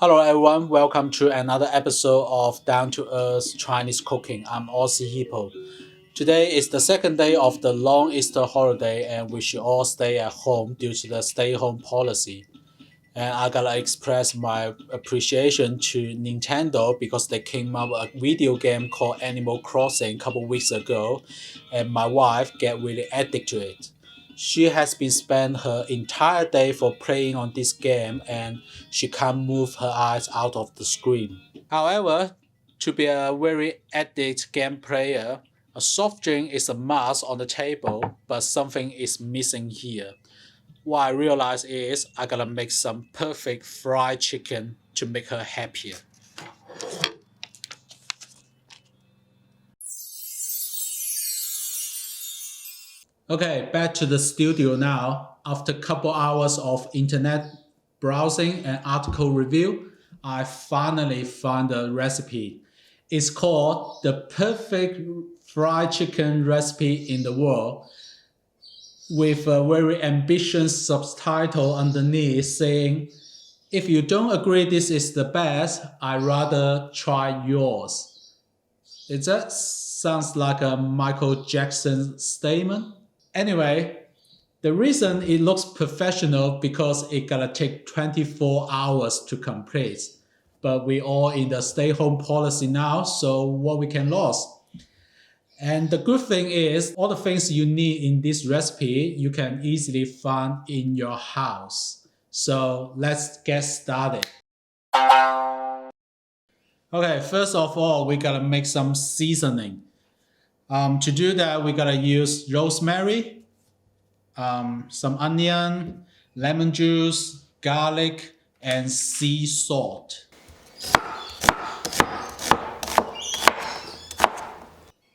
Hello everyone, welcome to another episode of Down to Earth Chinese Cooking. I'm AussieHippo. Today is the second day of the long Easter holiday and we should all stay at home due to the stay-home policy. And I gotta express my appreciation to Nintendo because they came up with a video game called Animal Crossing a couple weeks ago, and my wife get really addicted to it. She has been spent her entire day for playing on this game, and she can't move her eyes out of the screen. However, to be a very addict game player, a soft drink is a must on the table, but something is missing here. What I realized is I gotta make some perfect fried chicken to make her happier. Okay, back to the studio now. After a couple hours of internet browsing and article review, I finally found a recipe. It's called the perfect fried chicken recipe in the world, with a very ambitious subtitle underneath saying, if you don't agree this is the best, I'd rather try yours. It just sounds like a Michael Jackson statement. Anyway, the reason it looks professional because it gotta take 24 hours to complete. But we all in the stay home policy now, so what we can lose. And the good thing is, all the things you need in this recipe, you can easily find in your house. So let's get started. Okay, first of all, we gotta make some seasoning. To do that, we gotta use rosemary, some onion, lemon juice, garlic, and sea salt.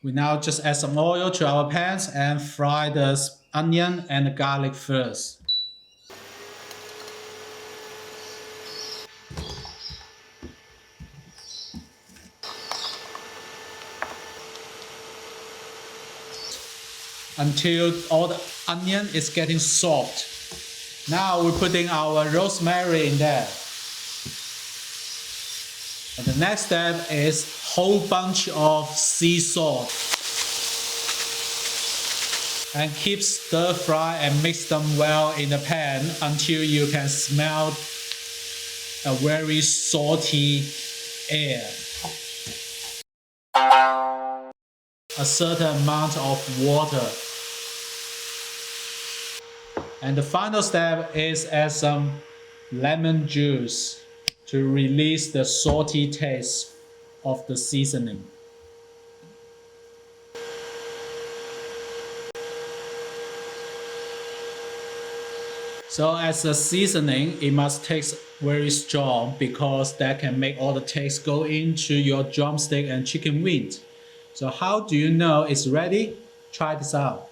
We now just add some oil to our pans and fry the onion and the garlic first. Until all the onion is getting soft. Now we're putting our rosemary in there. And the next step is whole bunch of sea salt. And keep stir fry and mix them well in the pan until you can smell a very salty air. A certain amount of water. And the final step is add some lemon juice to release the salty taste of the seasoning. So as a seasoning, it must taste very strong because that can make all the taste go into your drumstick and chicken wings. So how do you know it's ready? Try this out.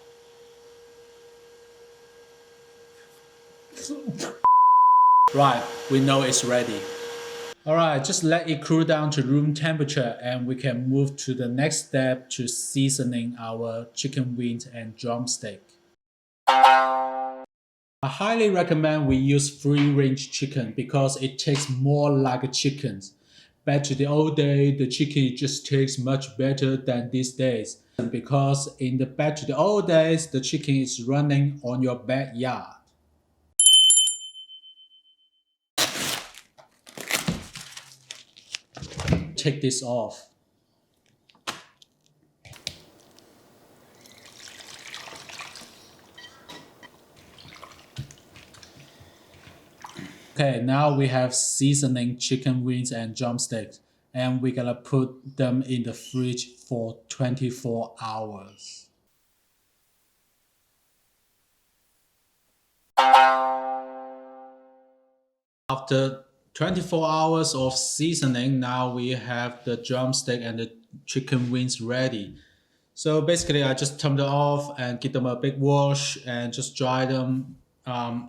Right, we know it's ready. Alright, just let it cool down to room temperature and we can move to the next step to seasoning our chicken wings and drumstick. I highly recommend we use free-range chicken because it tastes more like a chicken. Back to the old day, the chicken just tastes much better than these days. Because in the back to the old days, the chicken is running on your backyard. Take this off. Okay, now we have seasoning chicken wings and drumsticks, and we're gonna put them in the fridge for 24 hours. After 24 hours of seasoning, now we have the drumstick and the chicken wings ready. So basically, I just turned it off and give them a big wash and just dry them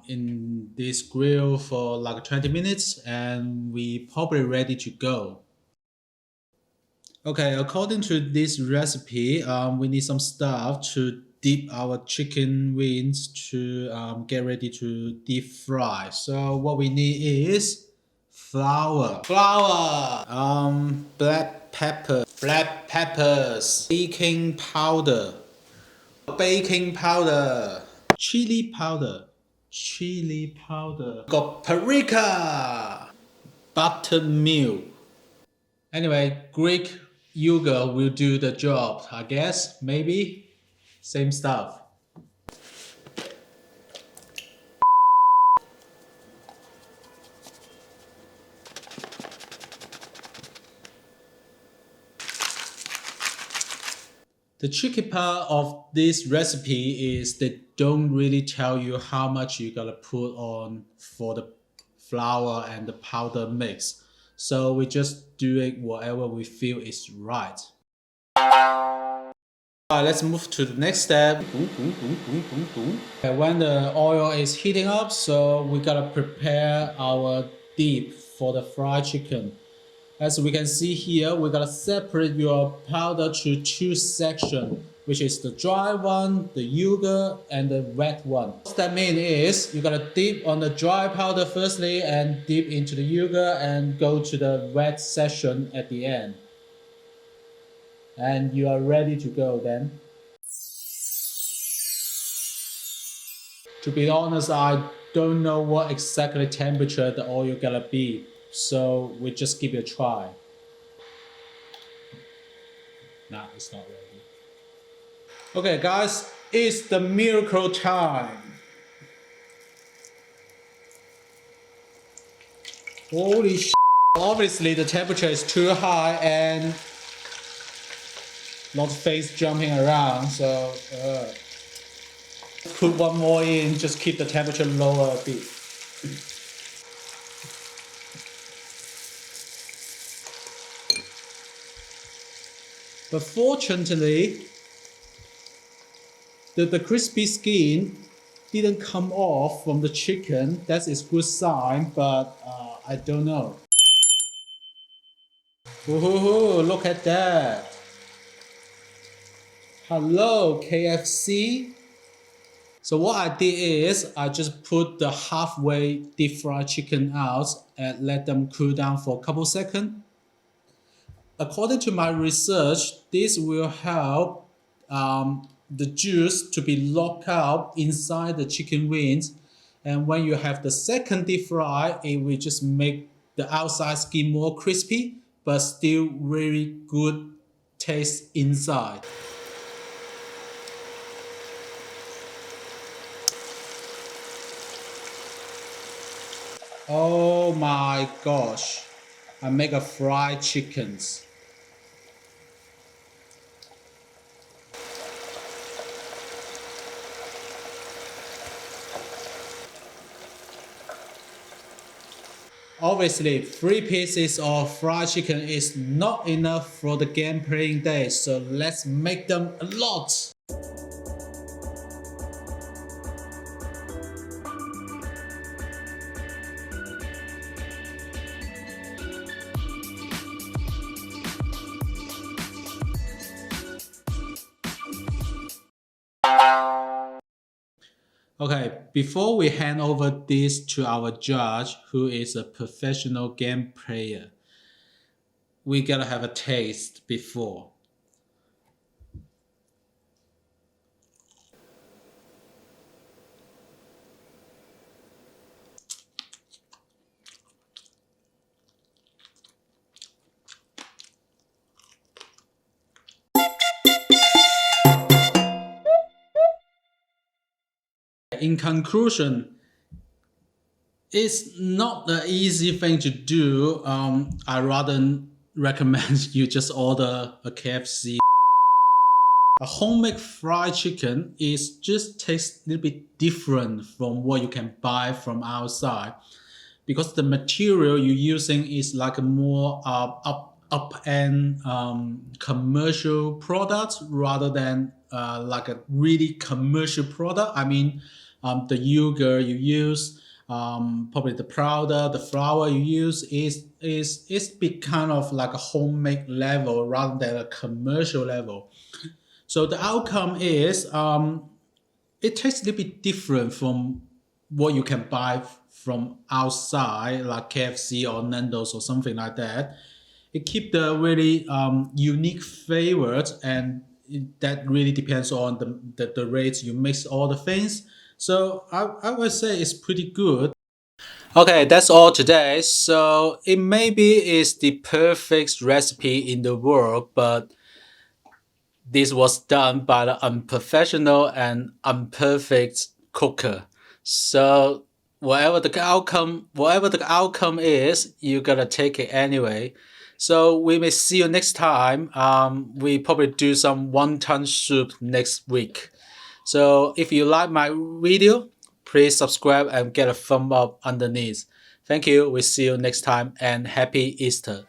in this grill for like 20 minutes and we probably ready to go. Okay, according to this recipe, we need some stuff to dip our chicken wings to get ready to deep fry. So what we need is flour, black peppers, baking powder, chili powder, got paprika, buttermilk. Anyway, Greek yogurt will do the job, I guess, maybe, same stuff. The tricky part of this recipe is they don't really tell you how much you gotta put on for the flour and the powder mix. So we just do it whatever we feel is right. Alright, let's move to the next step. When the oil is heating up, so we gotta prepare our dip for the fried chicken. As we can see here, we gotta separate your powder to two sections, which is the dry one, the yogurt, and the wet one. What that means is you gotta dip on the dry powder firstly and dip into the yogurt and go to the wet section at the end. And you are ready to go then. To be honest, I don't know what exactly temperature the oil gonna be. So we just give it a try. Nah, it's not ready. Okay guys, it's the miracle time. Holy shit. Obviously the temperature is too high and lot of face jumping around, so put one more in, just keep the temperature lower a bit. But fortunately, the crispy skin didn't come off from the chicken. That is good sign, but I don't know. Ooh, look at that. Hello, KFC. So what I did is I just put the halfway deep fried chicken out and let them cool down for a couple seconds. According to my research, this will help the juice to be locked out inside the chicken wings. And when you have the second deep fry, it will just make the outside skin more crispy, but still very good taste inside. Oh my gosh, I make a fried chickens. Obviously, 3 pieces of fried chicken is not enough for the game playing day, so let's make them a lot. Okay, before we hand over this to our judge, who is a professional game player, we gotta have a taste before. In conclusion, it's not an easy thing to do. I rather recommend you just order a KFC. A homemade fried chicken just tastes a little bit different from what you can buy from outside, because the material you're using is like a more up-end commercial product rather than like a really commercial product. I mean, the yogurt you use, probably the powder, the flour you use is big kind of like a homemade level rather than a commercial level. So the outcome is it tastes a little bit different from what you can buy from outside, like KFC or Nando's or something like that. It keep the really unique flavors, and that really depends on the rates you mix all the things. So I would say it's pretty good. Okay, that's all today. So it maybe is the perfect recipe in the world, but this was done by the unprofessional and imperfect cooker. So whatever the outcome is, you gotta take it anyway. So we may see you next time. We probably do some wonton soup next week. So if you like my video, please subscribe and get a thumb up underneath. Thank you. We see you next time and happy Easter.